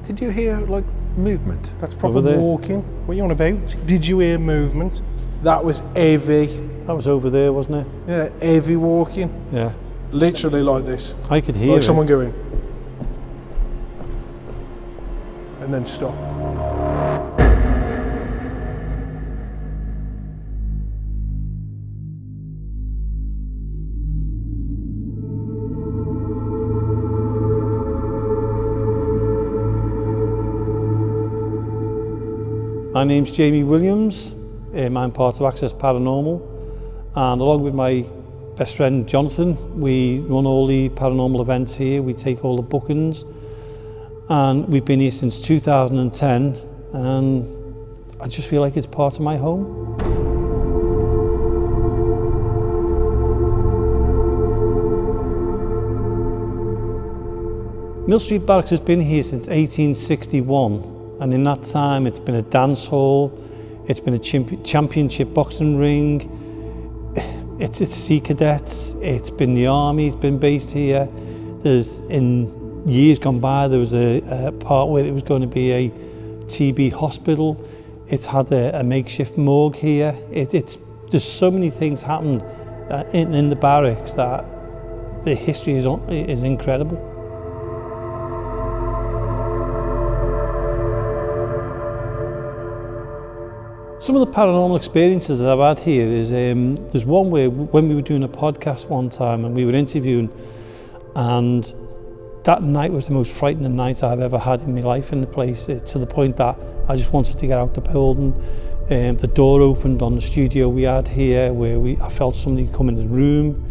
Did you hear, like, movement? That's probably walking. What are you on about? Did you hear movement? That was heavy. That was over there, wasn't it? Yeah, heavy walking. Yeah. Literally like this. I could hear like it. someone going. And then stop. My name's Jamie Williams. I'm part of Access Paranormal, and along with my best friend Jonathan, we run all the paranormal events here. We take all the bookings, and we've been here since 2010, and I just feel like it's part of my home. Mill Street Barracks has been here since 1861. And in that time, it's been a dance hall, it's been a championship boxing ring, it's sea cadets, it's been the army, it's been based here. In years gone by, there was a part where it was going to be a TB hospital. It's had a makeshift morgue here. There's so many things happened in the barracks that the history is incredible. Some of the paranormal experiences that I've had here is, there's one where when we were doing a podcast one time and we were interviewing, and that night was the most frightening night I've ever had in my life in the place, to the point that I just wanted to get out the building. The door opened on the studio we had here where I felt somebody come in the room.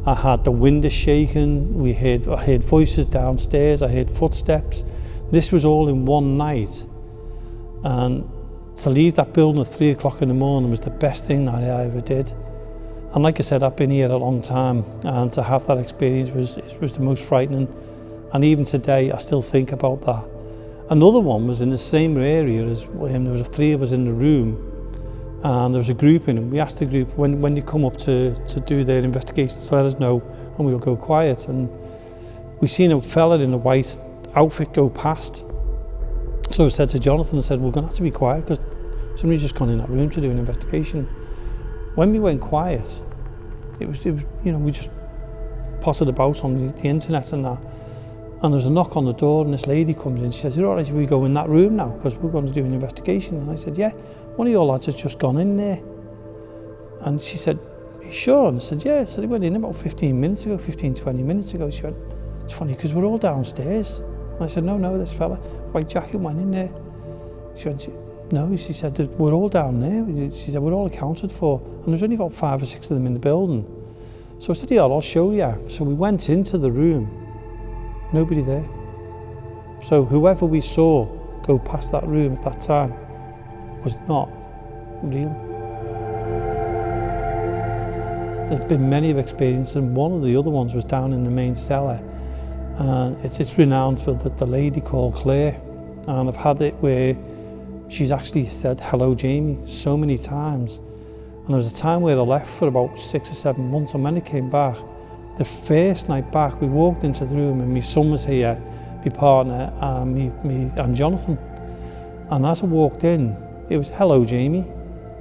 I had the window shaking, I heard voices downstairs, I heard footsteps. This was all in one night. And to leave that building at 3 o'clock in the morning was the best thing that I ever did. And like I said, I've been here a long time, and to have that experience was the most frightening. And even today, I still think about that. Another one was in the same area as when there was 3 of us in the room, and there was a group in, and we asked the group when you come up to do their investigations to let us know, and we'll go quiet. And we seen a fella in a white outfit go past. So I said to Jonathan, I said, we're going to have to be quiet because somebody's just gone in that room to do an investigation. When we went quiet, it was we just potted about on the internet and that. And there was a knock on the door and this lady comes in. She says, "Is it all right if we go in that room now? Because we're going to do an investigation." And I said, "Yeah, one of your lads has just gone in there." And she said, "Are you sure?" And I said, "Yeah." So they went in about 20 minutes ago. She went, "It's funny because we're all downstairs." And I said, no, this fella, white jacket, went in there. She went, "No," she said, "we're all down there." She said, "We're all accounted for." And there was only about 5 or 6 of them in the building. So I said, "Yeah, I'll show you." So we went into the room, nobody there. So whoever we saw go past that room at that time was not real. There's been many experiences, and one of the other ones was down in the main cellar. And it's renowned for the lady called Claire. And I've had it where she's actually said, "Hello, Jamie," so many times. And there was a time where I left for about 6 or 7 months, and when I came back, the first night back, we walked into the room and my son was here, my partner, me and Jonathan. And as I walked in, it was, "Hello, Jamie."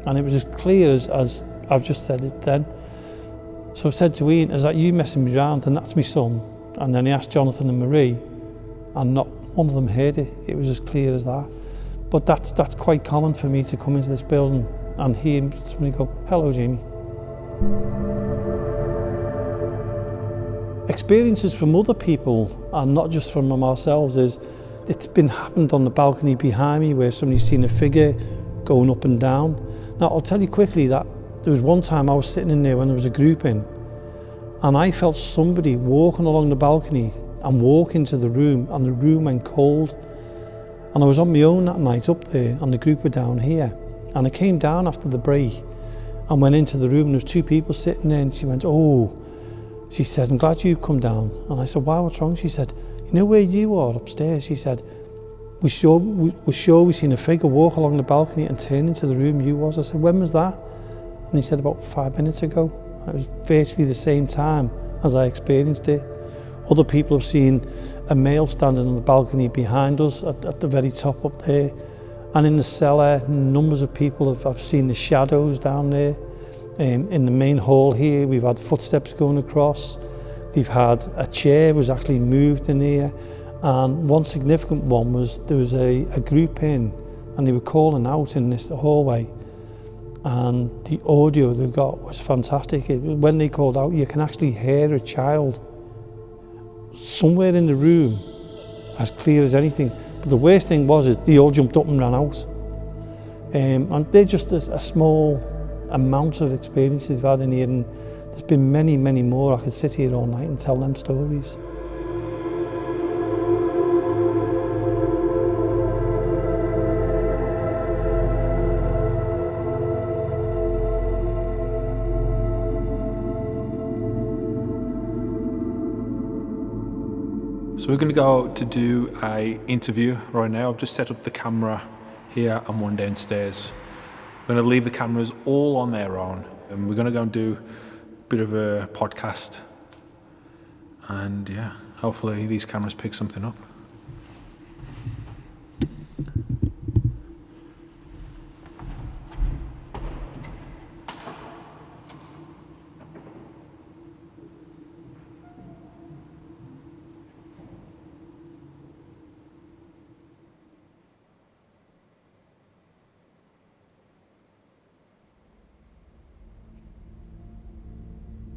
And it was as clear as I've just said it then. So I said to Ian, "Is that you messing me around?" And that's my son. And then he asked Jonathan and Marie, and not one of them heard it. It was as clear as that. But that's quite common for me to come into this building and hear somebody go, "Hello, Jamie." Experiences from other people, and not just from ourselves, is it's been happened on the balcony behind me where somebody's seen a figure going up and down. Now, I'll tell you quickly that there was one time I was sitting in there when there was a group in, and I felt somebody walking along the balcony and walk into the room, and the room went cold. And I was on my own that night up there, and the group were down here. And I came down after the break and went into the room, and there was 2 people sitting there, and she went, "Oh," she said, "I'm glad you've come down." And I said, "Why, what's wrong?" She said, "You know where you are upstairs?" She said, we're sure we seen a figure walk along the balcony and turn into the room you was." I said, "When was that?" And he said, "About 5 minutes ago." And it was virtually the same time as I experienced it. Other people have seen a male standing on the balcony behind us at the very top up there. And in the cellar, numbers of people have seen the shadows down there. In the main hall here, we've had footsteps going across. They've had a chair was actually moved in here. And one significant one was there was a group in and they were calling out in this hallway. And the audio they got was fantastic. When they called out, you can actually hear a child somewhere in the room, as clear as anything. But the worst thing was they all jumped up and ran out. And they're just a small amount of experiences they've had in here, and there's been many, many more. I could sit here all night and tell them stories. So we're going to go to do a interview right now. I've just set up the camera here and one downstairs. We're going to leave the cameras all on their own, and we're going to go and do a bit of a podcast. And yeah, hopefully these cameras pick something up.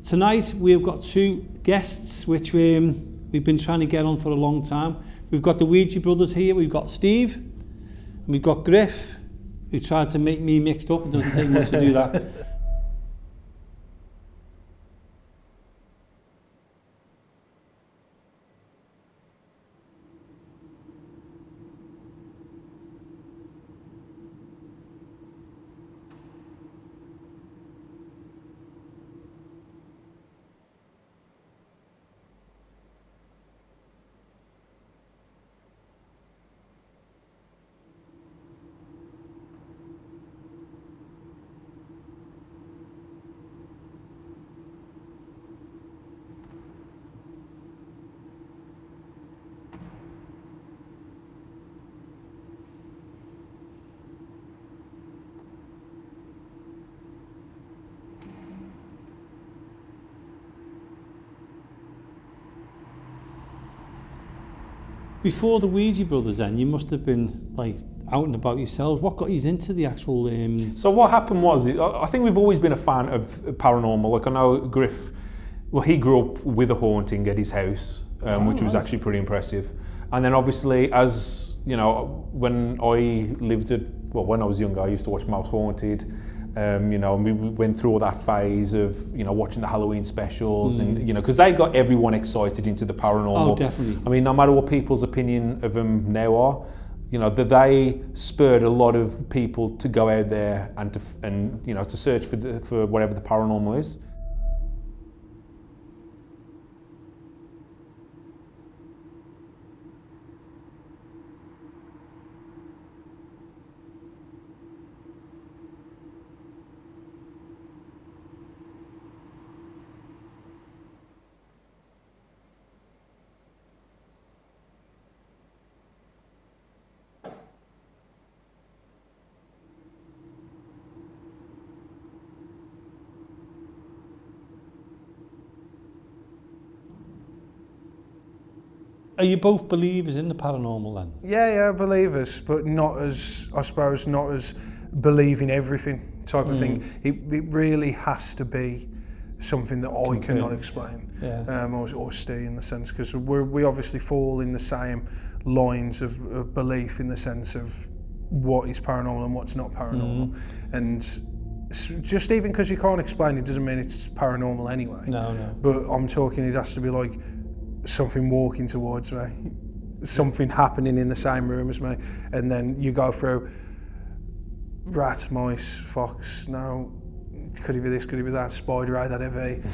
Tonight we've got two guests which we've been trying to get on for a long time. We've got the Ouija Brothers here, we've got Steve, and we've got Griff, who tried to make me mixed up. It doesn't take much to do that. Before the Ouija Brothers then, you must have been like out and about yourselves. What got you into the actual... So what happened was, I think we've always been a fan of paranormal. Like I know Griff, well, he grew up with a haunting at his house, which was actually pretty impressive. And then obviously as, you know, when I when I was younger, I used to watch Mouse Haunted. You know, and we went through all that phase of, you know, watching the Halloween specials and, you know, because they got everyone excited into the paranormal. Oh, definitely. I mean, no matter what people's opinion of them now are, you know, that they spurred a lot of people to go out there and you know, to search for whatever the paranormal is. Are you both believers in the paranormal then? Yeah, believers, but not as, I suppose, not as believing everything type of thing. It really has to be something that I cannot explain, or see in the sense, because we obviously fall in the same lines of belief in the sense of what is paranormal and what's not paranormal. And just even because you can't explain it doesn't mean it's paranormal anyway. No. But I'm talking, it has to be like something walking towards me, something happening in the same room as me, and then you go through rat, mice, fox, no, could it be this, could it be that, spider, that,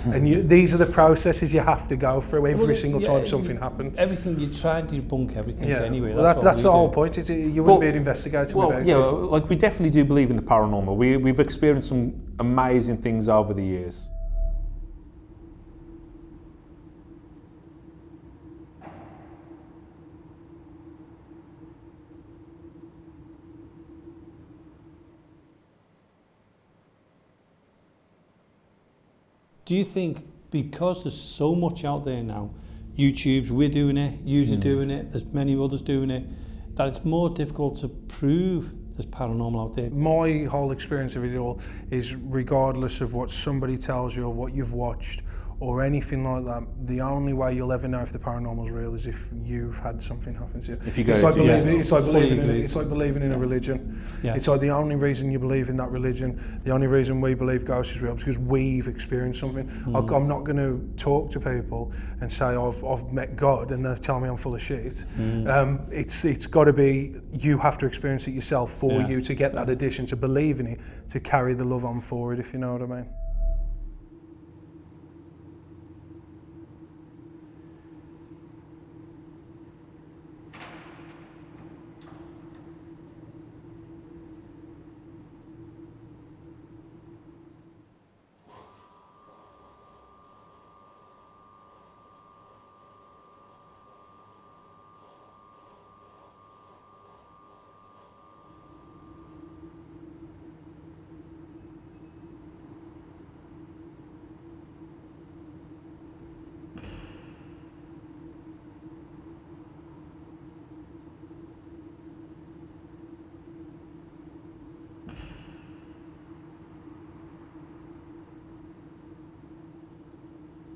and these are the processes you have to go through every single time something happens. Everything, you try to debunk everything anyway. Well, that's the whole point. You wouldn't be an investigator without it. Like we definitely do believe in the paranormal. We've experienced some amazing things over the years. Do you think because there's so much out there now, YouTube's, we're doing it, yous are doing it, there's many others doing it, that it's more difficult to prove there's paranormal out there? My whole experience of it all is, regardless of what somebody tells you or what you've watched or anything like that, the only way you'll ever know if the paranormal's real is if you've had something happen to you. If you go it's like to believing, yeah. it's like believing in a religion. Yeah. It's like the only reason you believe in that religion, the only reason we believe ghosts is real is because we've experienced something. I'm not going to talk to people and say I've met God and they'll tell me I'm full of shit. It's got to be, you have to experience it yourself for you to get that addition, to believe in it, to carry the love on forward, if you know what I mean.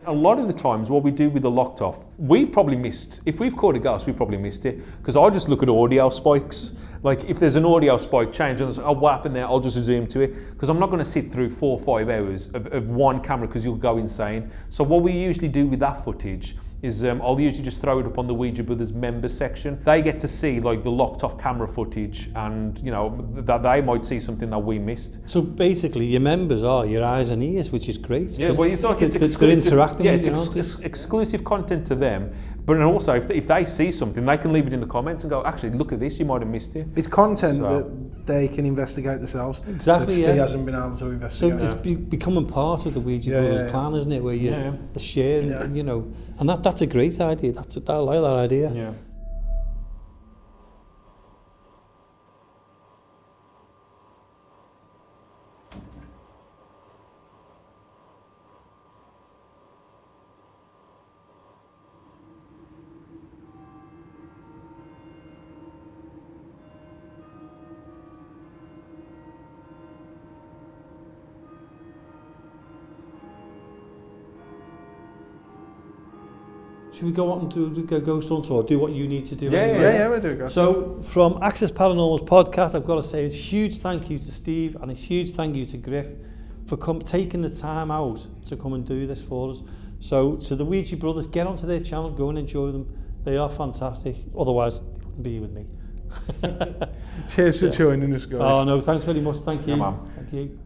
A lot of the times what we do with the locked off, we've probably missed, if we've caught a ghost, we've probably missed it. Because I just look at audio spikes. Like if there's an audio spike change and oh, what happened there, I'll just zoom to it. Because I'm not going to sit through 4 or 5 hours of one camera because you'll go insane. So what we usually do with that footage is I'll usually just throw it up on the Ouija Brothers members section. They get to see like the locked off camera footage, and you know that they might see something that we missed. So basically your members are your eyes and ears, which is great. Yeah, well you thought it's they're interacting with you. Yeah, it's exclusive content to them. But also if they see something, they can leave it in the comments and go, actually look at this, you might have missed it. It's content that they can investigate themselves. Exactly, that Steve hasn't been able to investigate. So it's becoming part of the Ouija Brothers clan, isn't it? Where you the share, you know, and that's a great idea. I like that idea. Yeah. Should we go on and do go ghost hunt, or do what you need to do? Yeah, we'll do a ghost. So from Access Paranormal's podcast, I've got to say a huge thank you to Steve and a huge thank you to Griff for taking the time out to come and do this for us. So to the Ouija Brothers, get onto their channel, go and enjoy them. They are fantastic. Otherwise, they wouldn't be here with me. Cheers for joining us, guys. Oh no, thanks very much. Thank you. Come on. Thank you.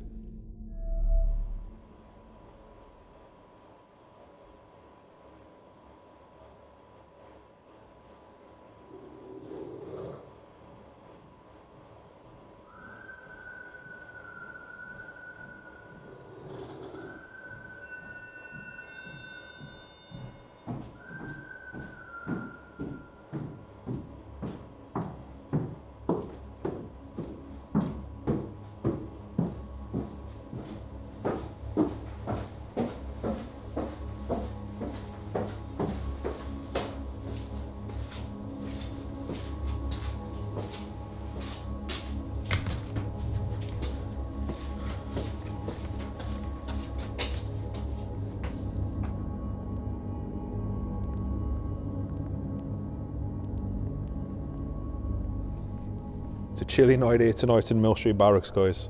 It's a chilly night here tonight in Mill Street Barracks, guys.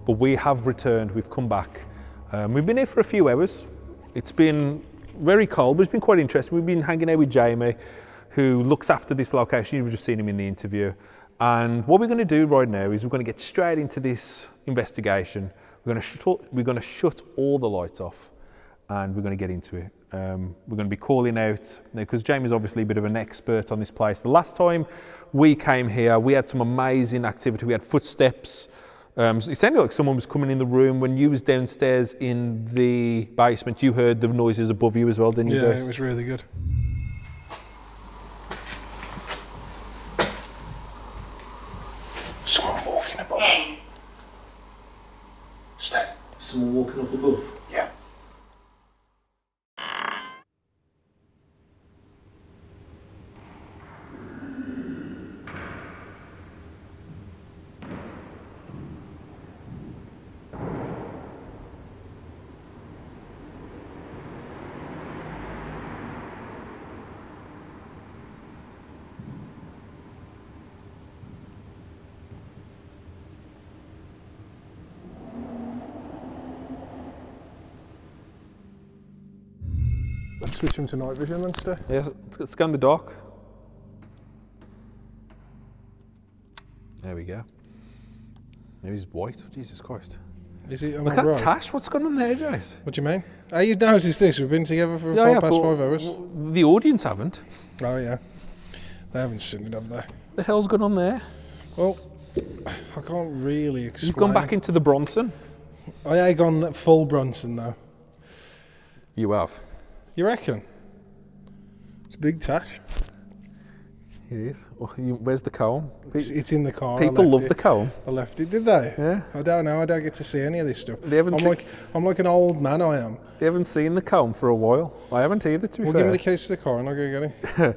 But we have returned, we've come back. We've been here for a few hours. It's been very cold, but it's been quite interesting. We've been hanging out with Jamie, who looks after this location. You've just seen him in the interview. And what we're going to do right now is we're going to get straight into this investigation. We're going to shut all the lights off, and we're going to get into it. We're going to be calling out, because Jamie's obviously a bit of an expert on this place. The last time we came here, we had some amazing activity. We had footsteps. It sounded like someone was coming in the room. When you was downstairs in the basement, you heard the noises above you as well, didn't you, Jace? Yeah, it was really good. Someone walking above. Stay. Someone walking up above? Yeah. Let's switch them to night vision then, Stu. Yeah, let's scan the dark. There we go. Maybe he's white. Jesus Christ. Is it? Look at Tash. What's going on there, guys? What do you mean? How you noticed this? We've been together for 5 hours. The audience haven't. Oh yeah. They haven't seen it, have they? The hell's going on there? Well, I can't really explain. You've gone back into the Bronson. I ain't gone full Bronson though. You have. You reckon? It's a big Tash. It is. Well, where's the comb? It's in the car. People love the comb. I left it, did they? Yeah. I don't know. I don't get to see any of this stuff. I'm like an old man. I am. They haven't seen the comb for a while. I haven't either, to be fair. Give me the keys to the car and I'll go get it.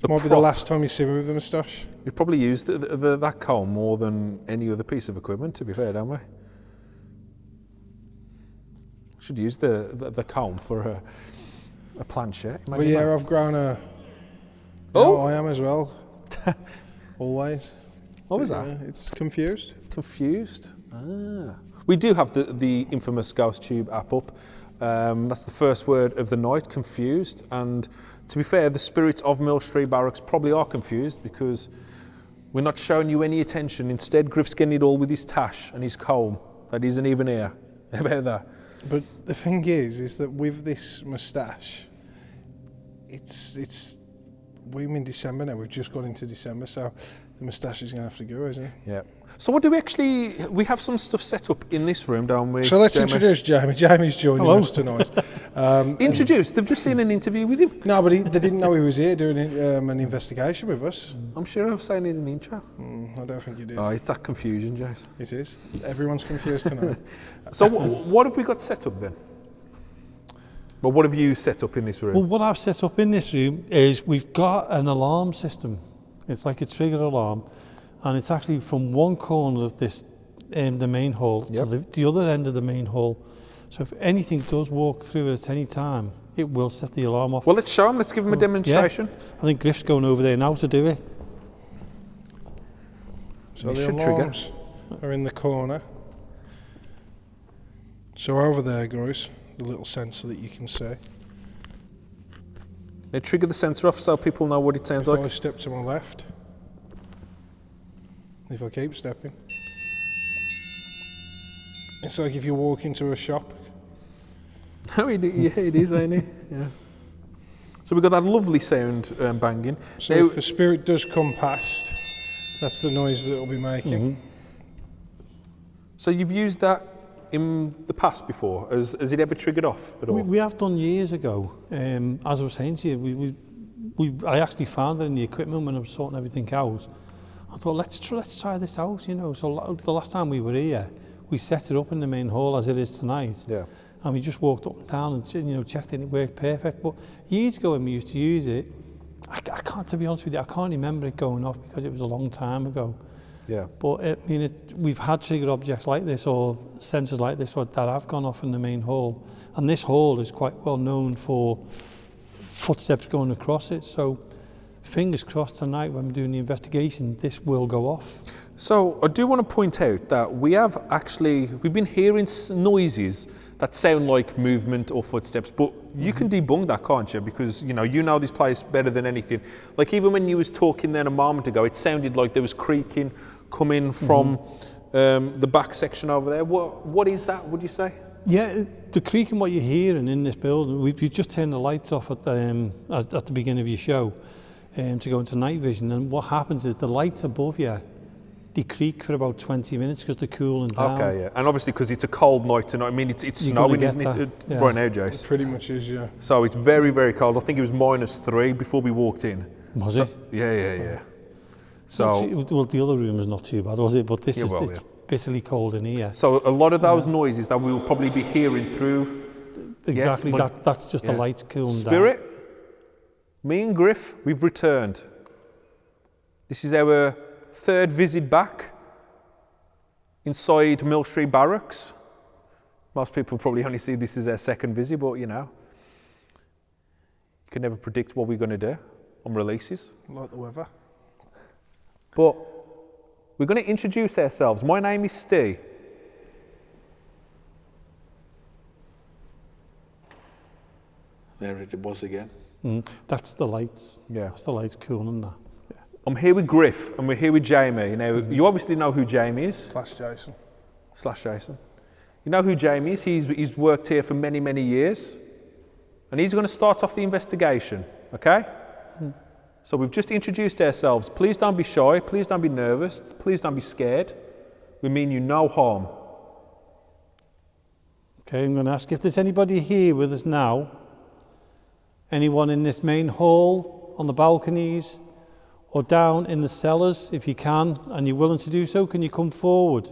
It might be the last time you see me with the moustache. We probably used that comb more than any other piece of equipment, to be fair, don't we? Should use the comb for a planchette. But yeah, I've grown a... Oh! I am as well. Always. What was that? It's confused. Confused? Ah. We do have the infamous Ghost Tube app up. That's the first word of the night, confused. And to be fair, the spirits of Mill Street Barracks probably are confused because we're not showing you any attention. Instead, Griff's getting it all with his tash and his comb that isn't even here. How about that? But the thing is that with this moustache, we're in December now. We've just got into December, so the moustache is going to have to go, isn't it? Yeah. So what do we have some stuff set up in this room, don't we? So let's introduce Jamie. Jamie's joining us tonight. Introduce? They've just seen an interview with him. No, but they didn't know he was here doing an investigation with us. I'm sure I've seen it in the intro. I don't think you did. Oh, it's that confusion, Jace. It is. Everyone's confused tonight. So what have we got set up then? Well, what have you set up in this room? Well, what I've set up in this room is we've got an alarm system. It's like a trigger alarm, and it's actually from one corner of this, the main hall, to the other end of the main hall. So if anything does walk through it at any time, it will set the alarm off. Well, let's show him. Let's give him a demonstration. Yeah. I think Griff's going over there now to do it. So the alarms are in the corner. So over there, guys, the little sensor that you can see. They trigger the sensor off so people know what it sounds like. If I step to my left, if I keep stepping, it's like if you walk into a shop. Oh, it is, ain't it? Yeah. So we've got that lovely sound banging. So now, if a spirit does come past, that's the noise that it'll be making. So you've used that in the past before? Has it ever triggered off at all? We have done years ago. As I was saying to you, I actually found it in the equipment when I was sorting everything out. I thought, let's try this out, you know. So the last time we were here, we set it up in the main hall as it is tonight. Yeah. And we just walked up and down and checked it and it worked perfect. But years ago when we used to use it, I can't, to be honest with you, I can't remember it going off because it was a long time ago. Yeah. But we've had trigger objects like this or sensors like this that have gone off in the main hall. And this hall is quite well known for footsteps going across it. So fingers crossed tonight when we're doing the investigation, this will go off. So I do want to point out that we've been hearing noises that sound like movement or footsteps, but you can debunk that, can't you? Because you know this place better than anything. Like even when you was talking then a moment ago, it sounded like there was creaking coming from the back section over there. What is that, would you say? Yeah, the creaking what you're hearing in this building, we've just turned the lights off at the beginning of your show to go into night vision, and what happens is the lights above you, they creak for about 20 minutes because they're cooling down. Okay, yeah. And obviously because it's a cold night tonight, I mean it's snowing, isn't it, right now, Jace? It pretty much is, yeah. So it's very, very cold. I think it was -3 before we walked in. Was it? Yeah. So well, the other room was not too bad, was it? But this is bitterly cold in here. So a lot of those noises that we will probably be hearing through. Exactly, that's just the lights cooling Spirit, down. me and Griff, we've returned. This is our 3rd visit back inside Mill Street Barracks. Most people probably only see this as our 2nd visit, but you can never predict what we're going to do on releases. Like the weather. But we're going to introduce ourselves. My name is Steve. There it was again. That's the lights. Yeah. That's the lights cooling that. Yeah. I'm here with Griff and we're here with Jamie. Now, you obviously know who Jamie is. /Jason. Jason. You know who Jamie is. He's worked here for many, many years. And he's going to start off the investigation, okay? So we've just introduced ourselves. Please don't be shy. Please don't be nervous. Please don't be scared. We mean you no harm. Okay, I'm going to ask if there's anybody here with us now. Anyone in this main hall, on the balconies, or down in the cellars, if you can, and you're willing to do so, can you come forward?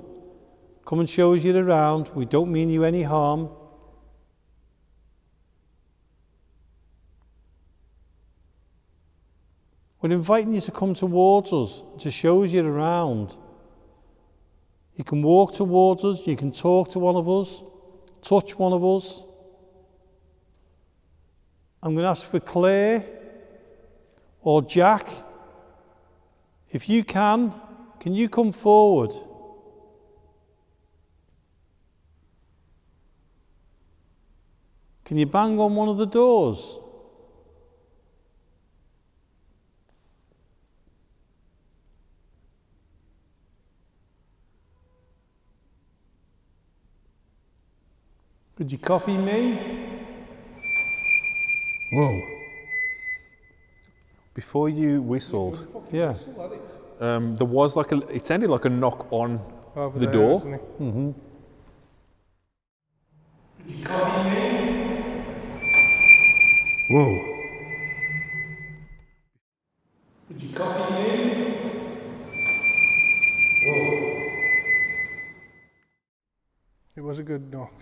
Come and show us you're around. We don't mean you any harm. We're inviting you to come towards us, to show us you're around. You can walk towards us, you can talk to one of us, touch one of us. I'm going to ask for Claire or Jack. If you can you come forward? Can you bang on one of the doors? Could you copy me? Whoa. Before you whistled, Yeah. there was like it sounded like a knock on Over the there, door. isn't it? Mm-hmm. Could you copy me? Whoa. Could you copy me? Whoa. It was a good knock.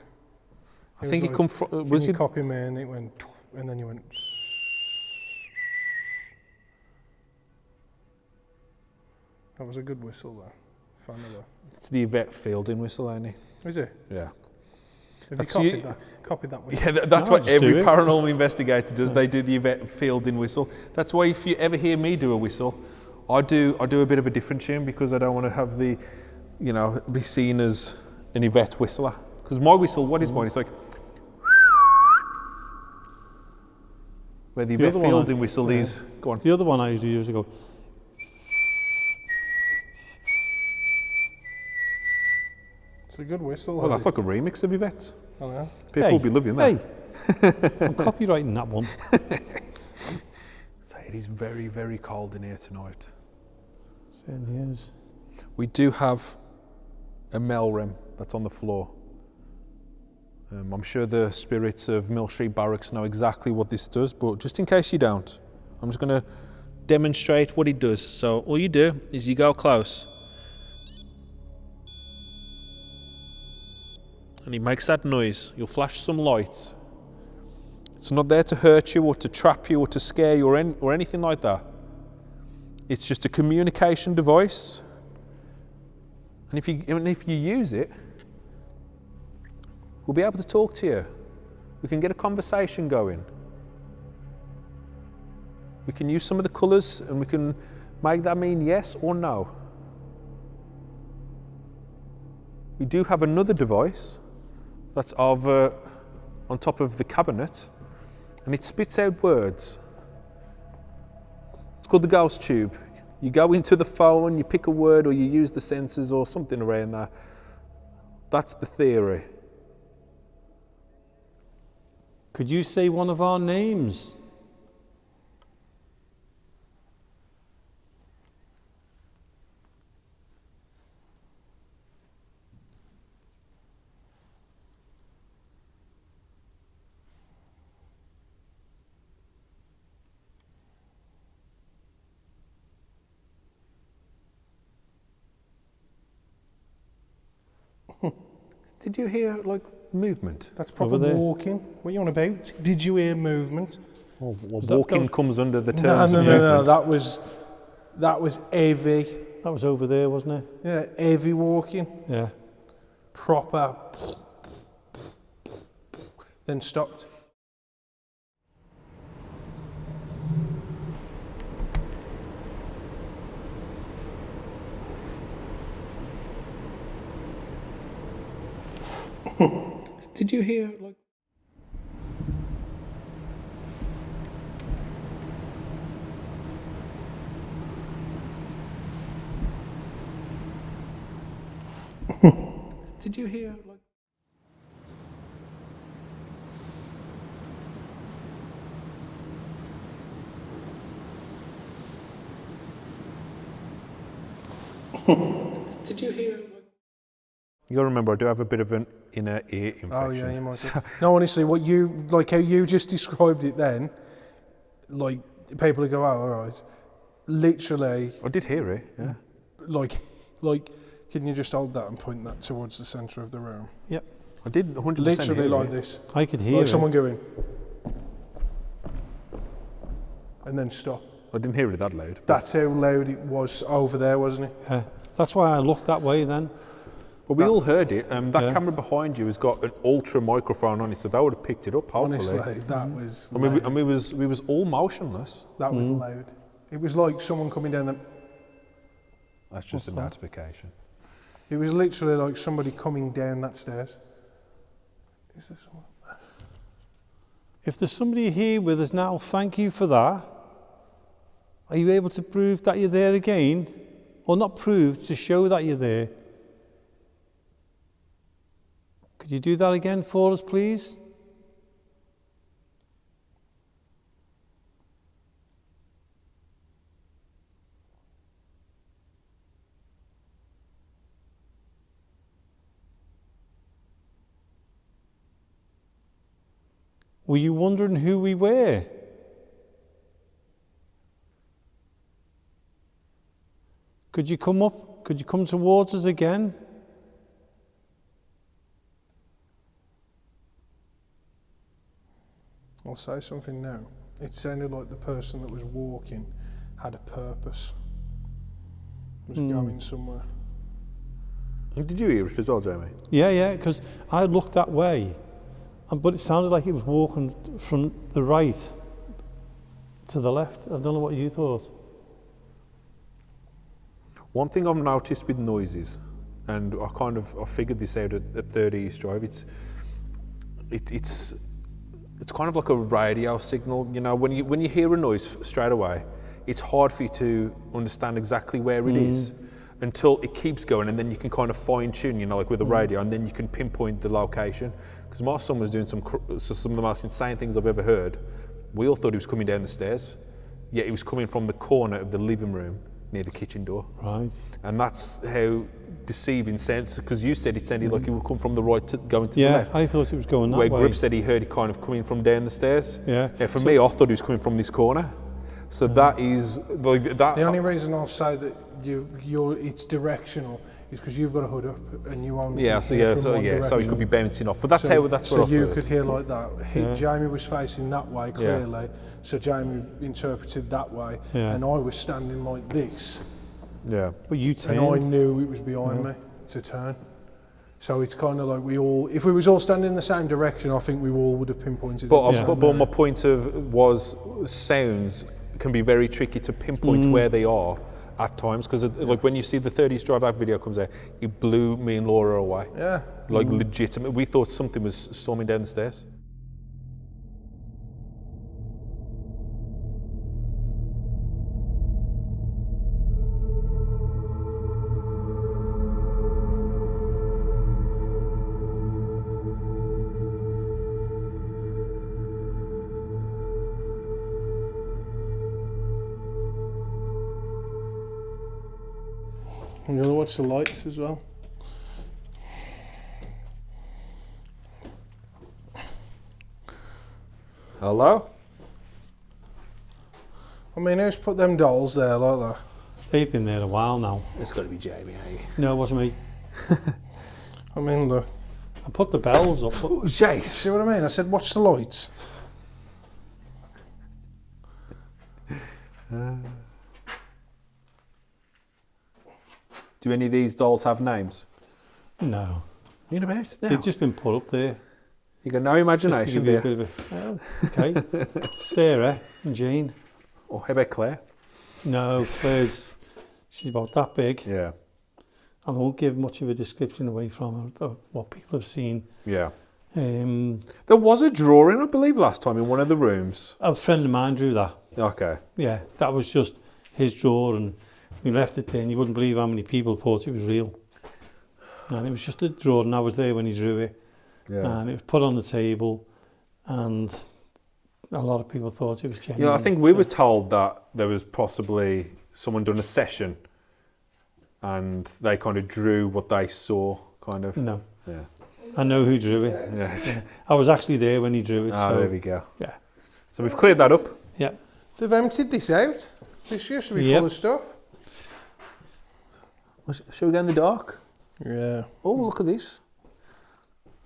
I think it come from. Was you copy me? And it went, and then you went. That was a good whistle there. Fan of that. It's the Yvette Fielding whistle, ain't it? Is it? Yeah. Have you copied that whistle? Yeah, that's No, what just every do it. paranormal investigator does. They do the Yvette Fielding whistle. That's why if you ever hear me do a whistle, I do a bit of a different tune because I don't want to have the, be seen as an Yvette whistler. Because my whistle, what is mine? It's like. Where the Yvette Fielding whistle is. Go on. The other one I used to use to go. It's a good whistle. Well, that's like a remix of Yvette's. I know. People will be loving that. Hey, I'm copywriting that one. So it is very, very cold in here tonight. Certainly is. We do have a Melrem that's on the floor. I'm sure the spirits of Mill Street Barracks know exactly what this does, but just in case you don't, I'm just going to demonstrate what it does. So all you do is you go close, and it makes that noise. You'll flash some lights. It's not there to hurt you or to trap you or to scare you or anything like that. It's just a communication device. And if you use it, we'll be able to talk to you. We can get a conversation going. We can use some of the colours and we can make that mean yes or no. We do have another device that's on top of the cabinet, and it spits out words. It's called the ghost tube. You go into the phone, you pick a word, or you use the sensors or something around there. That's the theory. Could you say one of our names? Did you hear movement? That's probably walking. What are you on about? Did you hear movement? Well, walking comes under the terms of No. movement. That was heavy. That was over there, wasn't it? Yeah, heavy walking. Yeah. Proper. Then stopped. Did you hear Did you hear? Did you hear? You got to remember, I do have a bit of an inner ear infection. Oh yeah, you might. No, honestly, what you like how you just described it then, like people who go, "Oh, all right," literally. I did hear it. Yeah. Like, can you just hold that and point that towards the centre of the room? Yep. I did 100% Literally hear like it. this. I could hear like it. someone going, and then stop. I didn't hear it that loud. That's how loud it was over there, wasn't it? Yeah. That's why I looked that way then. But we all heard it. That camera behind you has got an ultra microphone on it, so that would have picked it up. Hopefully. Honestly, that was. I mean, we was all motionless. That was loud. It was like someone coming down the. That's just a notification. It was literally like somebody coming down that stairs. Is this one? If there's somebody here with us now, thank you for that. Are you able to prove that you're there again? Or not prove, to show that you're there? Could you do that again for us, please? Were you wondering who we were? Could you come up? Could you come towards us again? I'll say something now. It sounded like the person that was walking had a purpose. Was going somewhere. And did you hear it as well, Jamie? Yeah, because I looked that way, but it sounded like he was walking from the right to the left. I don't know what you thought. One thing I've noticed with noises, and I figured this out at 30 East Drive, it's kind of like a radio signal. You know, when you hear a noise straight away, it's hard for you to understand exactly where it is until it keeps going, and then you can kind of fine tune, you know, like with the radio, and then you can pinpoint the location. Because my son was doing some of the most insane things I've ever heard. We all thought he was coming down the stairs, yet he was coming from the corner of the living room near the kitchen door. Right. And that's how deceiving sounds, because you said it sounded like he would come from the right to going to the left. Yeah, I thought it was going that Where way. Griff said he heard it kind of coming from down the stairs. Yeah. For me, I thought he was coming from this corner. So that is like that. The only reason I'll say that it's directional is because you've got a hood up and you only So it could be bouncing off. But that's what I So you thought. could hear like that. Jamie was facing that way clearly, so Jamie interpreted that way, and I was standing like this. Yeah. But you turned. And I knew it was behind me to turn. So it's kind of like if we was all standing in the same direction, I think we all would have pinpointed it. But my point was sounds can be very tricky to pinpoint where they are at times, because like when you see the 30s Drive Out video comes out, it blew me and Laura away. Yeah. Like legitimate. We thought something was storming down the stairs. I'm going to watch the lights as well. Hello? I mean, who's put them dolls there like that? They've been there a while now. It's got to be Jamie, eh? No, it wasn't me. I mean, look. I put the bells up. Jace. See what I mean? I said, watch the lights. Do any of these dolls have names? No. You know about? No. They've just been put up there. You got no imagination, Just to give you a bit of okay. Sarah and Jean. Or how about Claire? No, Claire's, she's about that big. Yeah. I won't give much of a description away from her, what people have seen. Yeah. There was a drawing, I believe, last time in one of the rooms. A friend of mine drew that. Okay. Yeah, that was just his drawing. We left it there and you wouldn't believe how many people thought it was real. And it was just a drawing. I was there when he drew it. Yeah. And it was put on the table, and a lot of people thought it was genuine. I think we were told that there was possibly someone done a session and they kind of drew what they saw, kind of. No. Yeah. I know who drew it. Yes. Yeah. I was actually there when he drew it. Ah, so, there we go. Yeah. So we've cleared that up. Yeah. They've emptied this out. This used to be full of stuff. Shall we go in the dark? Yeah. Oh, look at this.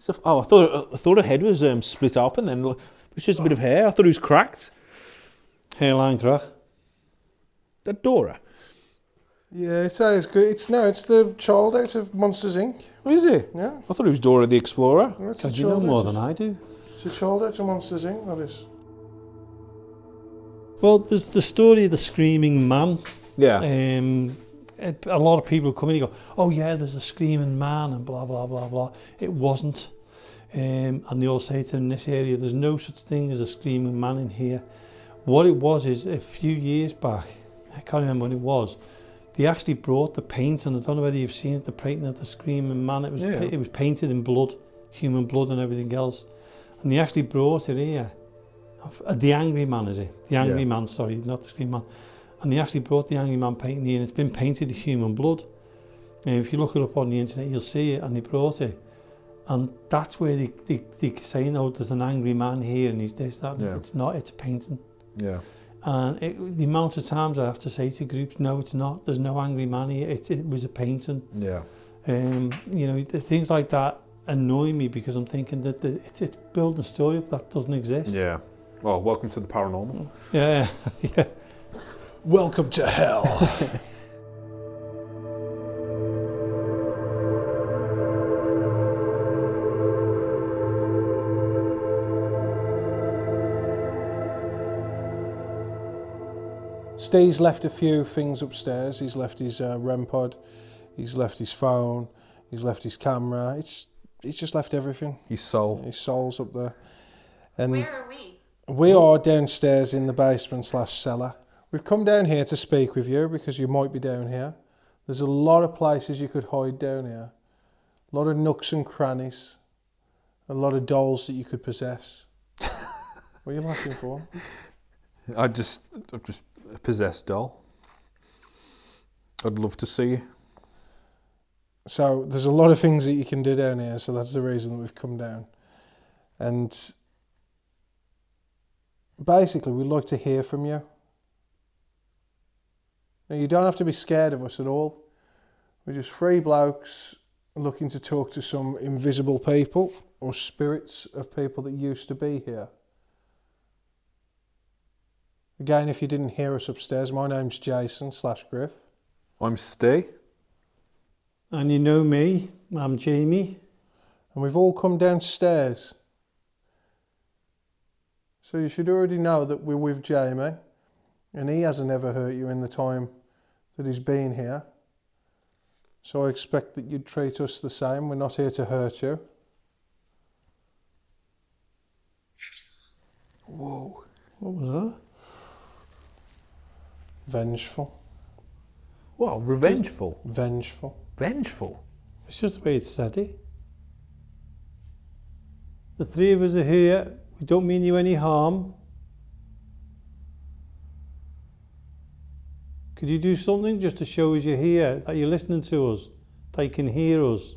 I thought her head was split up, and then look, it's just a bit of hair. I thought it was cracked. Hairline crack. That Dora. Yeah, it's good. It's the child out of Monsters Inc. Oh, is it? Yeah. I thought it was Dora the Explorer. Yeah, it's God, you know more than I do. It's a child out of Monsters Inc. That is. Well, there's the story of the screaming man. Yeah. A lot of people come in and go, oh yeah, there's a screaming man and blah, blah, blah, blah. It wasn't. And they all say to in this area, there's no such thing as a screaming man in here. What it was is a few years back, I can't remember when it was, they actually brought the paint, and I don't know whether you've seen it, the painting of the screaming man. It was painted in blood, human blood and everything else. And they actually brought it here. The Angry Man, is it? The Angry Man, sorry, not the Screaming Man. And they actually brought the Angry Man painting here, and it's been painted in human blood. And if you look it up on the internet, you'll see it, and they brought it. And that's where they say, no, there's an angry man here, and he's this, that. Yeah. It's not, it's a painting. Yeah. And the amount of times I have to say to groups, no, it's not, there's no angry man here, it was a painting. Yeah. Things like that annoy me, because I'm thinking that it's building a story up that doesn't exist. Yeah. Well, welcome to the paranormal. Yeah. Yeah. Welcome to hell. Steve's left a few things upstairs. He's left his REM pod, he's left his phone, he's left his camera. He's just left everything. His soul. His soul's up there. And where are we? We are downstairs in the basement / cellar. We've come down here to speak with you because you might be down here. There's a lot of places you could hide down here. A lot of nooks and crannies. A lot of dolls that you could possess. What are you laughing for? I've just a possessed doll. I'd love to see you. So there's a lot of things that you can do down here, so that's the reason that we've come down. And basically, we'd like to hear from you. Now, you don't have to be scared of us at all. We're just three blokes looking to talk to some invisible people or spirits of people that used to be here. Again, if you didn't hear us upstairs, my name's Jason / Griff. I'm Steve. And you know me, I'm Jamie. And we've all come downstairs. So you should already know that we're with Jamie, and he hasn't ever hurt you in the time that he's been here. So I expect that you'd treat us the same. We're not here to hurt you. Whoa. What was that? Vengeful. Well, revengeful. Vengeful. Vengeful. It's just the way it's said it. The three of us are here. We don't mean you any harm. Could you do something just to show us you're here, that you're listening to us, that you can hear us?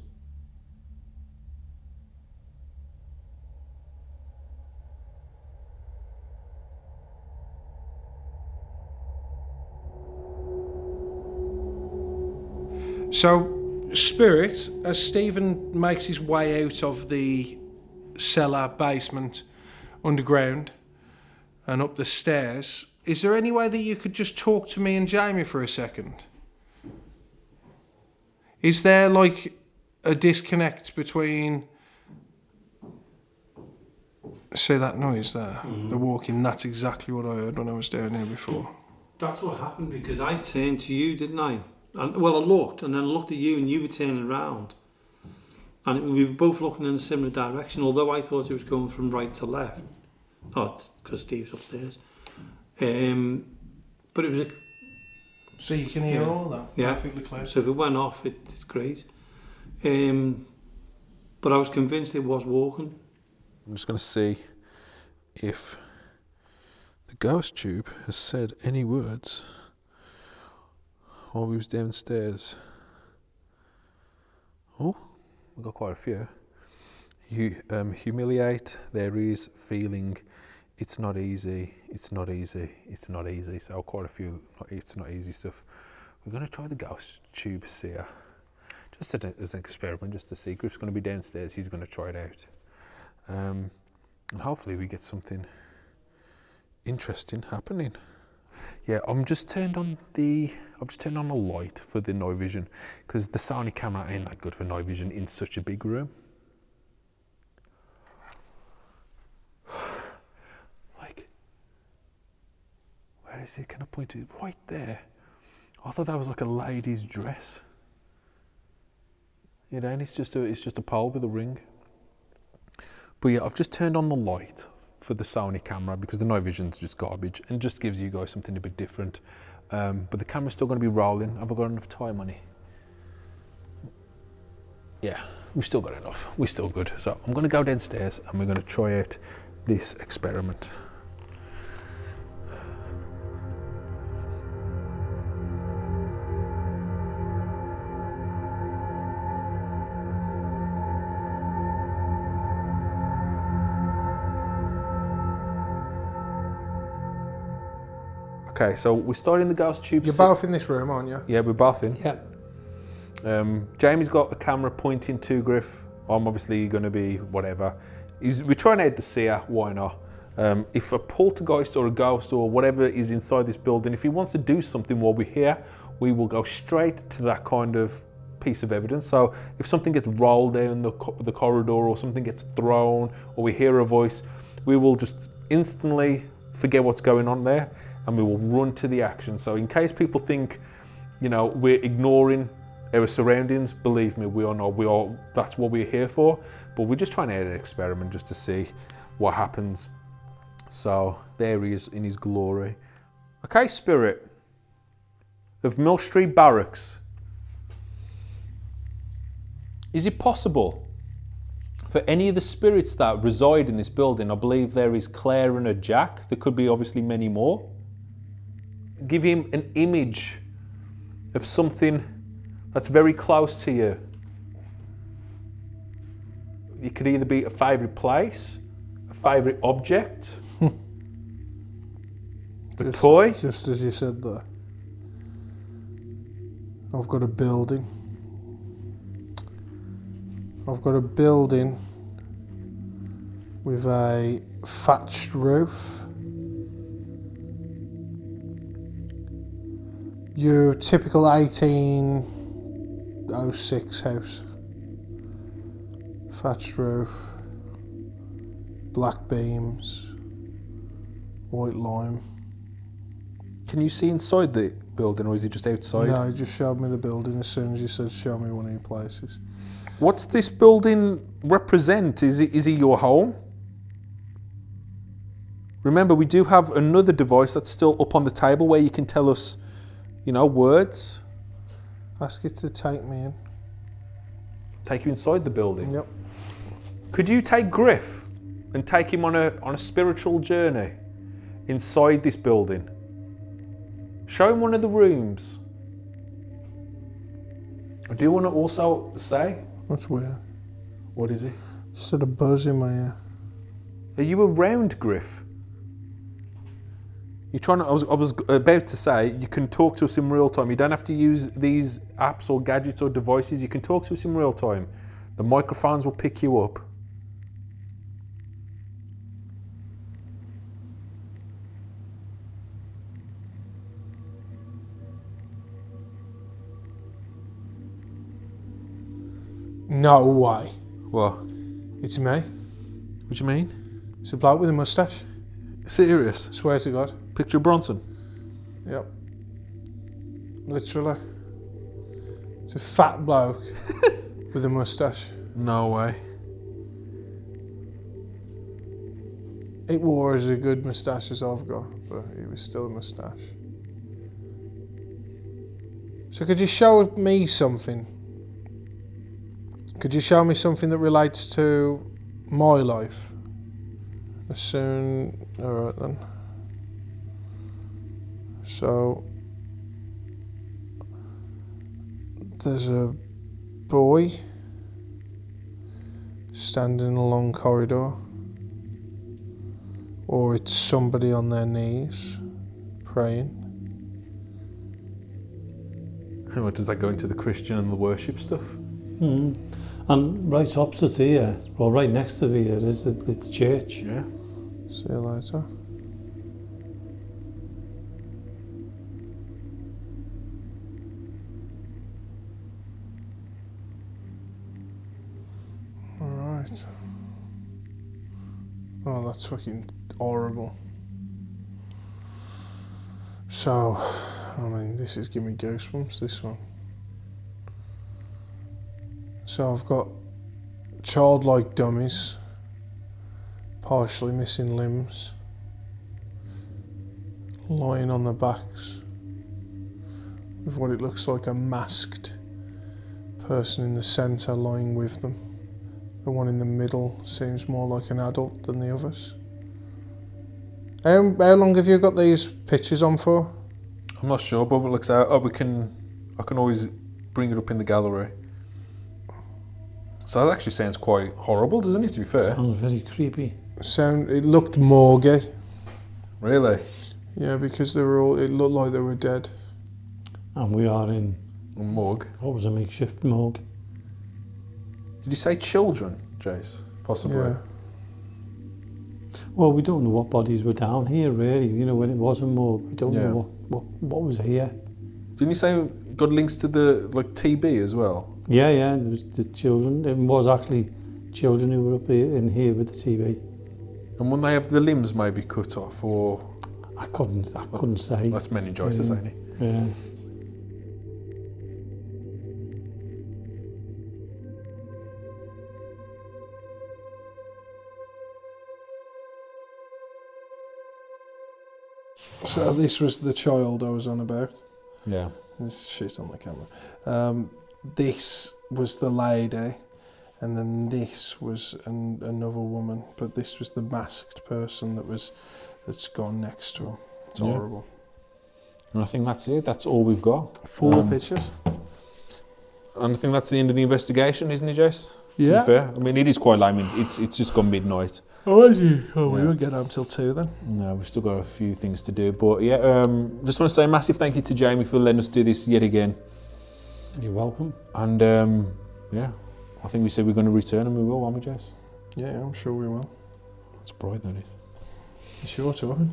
So, Spirit, as Stephen makes his way out of the cellar, basement, underground, and up the stairs, is there any way that you could just talk to me and Jamie for a second? Is there like a disconnect between... See that noise there? The walking, that's exactly what I heard when I was down here before. That's what happened, because I turned to you, didn't I? And, well, I looked, and then I looked at you, and you were turning around. And we were both looking in a similar direction, although I thought it was going from right to left. Oh, it's because Steve's upstairs. But it was a... So you can hear all that? Yeah. Perfectly clear. So if it went off, it's great. But I was convinced it was walking. I'm just going to see if the ghost tube has said any words while we was downstairs. Oh, we've got quite a few. Humiliate, there is, feeling, it's not easy, it's not easy, it's not easy. So quite a few it's not easy stuff. We're going to try the ghost tube here. Just as an experiment, just to see. Griff's going to be downstairs, he's going to try it out. And hopefully we get something interesting happening. Yeah, I've just turned on the light for the night vision, because the Sony camera ain't that good for night vision in such a big room. Like, where is it? Can I point to it? Right there. I thought that was like a lady's dress. You know, and it's just a pole with a ring. But yeah, I've just turned on the light for the Sony camera because the night vision's just garbage and just gives you guys something a bit different. But the camera's still going to be rolling. Have I got enough time on it? Yeah, we've still got enough. We're still good. So I'm going to go downstairs and we're going to try out this experiment. Okay, so we're starting the ghost tube. You're both in this room, aren't you? Yeah, we're both in. Yeah. Jamie's got a camera pointing to Griff. I'm obviously going to be whatever. We're trying out the seer, why not? If a poltergeist or a ghost or whatever is inside this building, if he wants to do something while we're here, we will go straight to that kind of piece of evidence. So if something gets rolled down the corridor or something gets thrown or we hear a voice, we will just instantly forget what's going on there and we will run to the action. So in case people think, you know, we're ignoring our surroundings, believe me, we are not. That's what we're here for. But we're just trying to add an experiment just to see what happens. So there he is in his glory. Okay, spirit of Mill Street Barracks. Is it possible for any of the spirits that reside in this building? I believe there is Claire and a Jack. There could be obviously many more. Give him an image of something that's very close to you. It could either be a favourite place, a favourite object, a toy. Just as you said there. I've got a building. I've got a building with a thatched roof. Your typical 1806 house. Thatched roof, black beams, white lime. Can you see inside the building or is it just outside? No, he just showed me the building as soon as you said show me one of your places. What's this building represent? Is it your home? Remember, we do have another device that's still up on the table where you can tell us, you know, words. Ask it to take me in. Take you inside the building? Yep. Could you take Griff and take him on a spiritual journey inside this building? Show him one of the rooms. I do want to also say... That's weird. What is it? Just had a buzz in my ear. Are you around Griff? You're trying to, I was about to say, you can talk to us in real time. You don't have to use these apps or gadgets or devices. You can talk to us in real time. The microphones will pick you up. No way. What? It's me. What do you mean? It's a bloke with a moustache. Serious? Swear to God. Picture of Bronson? Yep. Literally. It's a fat bloke with a moustache. No way. It wore as a good moustache as I've got, but it was still a moustache. So could you show me something? Could you show me something that relates to my life? Alright then. So, there's a boy standing in a long corridor, or it's somebody on their knees praying. What does that go into the Christian and the worship stuff? Mm. And right opposite here, well, right next to here is the church. Yeah. See you later. Alright. Oh, that's fucking horrible. So, I mean, this is giving me goosebumps, this one. So I've got childlike dummies, partially missing limbs, lying on their backs, with what it looks like a masked person in the centre lying with them. The one in the middle seems more like an adult than the others. How long have you got these pictures on for? I'm not sure, but it looks out. I can always bring it up in the gallery. So that actually sounds quite horrible, doesn't it, to be fair? Sounds very creepy. It looked morgue. Really? Yeah, because it looked like they were dead. And we are in A morgue. what was a makeshift morgue. Did you say children, Jace? Possibly. Yeah. Well, we don't know what bodies were down here, really. You know, when it was a morgue, we don't Yeah. know what was here. Didn't you say you got links to the TB as well? Yeah, there was the children. It was actually children who were up here, in here with the TB. And when they have the limbs maybe cut off, or I couldn't say. that's meningitis, ain't it? Yeah. So this was the child I was on about. Yeah. This shit's on the camera. This was the lady, and then this was another woman, but this was the masked person that's gone next to him. It's Yeah. horrible. And I think that's it. That's all we've got. 4 pictures. And I think that's the end of the investigation, isn't it, Jace? To Yeah. be fair. I mean, it is quite lame. It's just gone midnight. Oh, is he? Oh, we Yeah. won't get home till 2 then. No, we've still got a few things to do. But yeah, just want to say a massive thank you to Jamie for letting us do this yet again. You're welcome. And yeah, I think we said we're going to return, and we will, won't we, Jess? Yeah, I'm sure we will. It's bright, that is. You sure to, huh?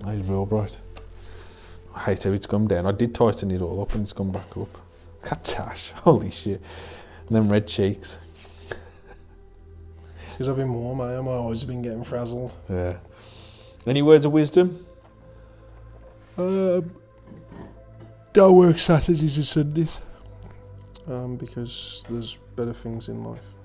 That is real bright. I hate how it's come down. I did tighten it all up and it's gone back up. Katash, holy shit. And them red cheeks. It's because I've been warm, eh? My eyes have been getting frazzled. Yeah. Any words of wisdom? Don't work Saturdays and Sundays. Because there's better things in life.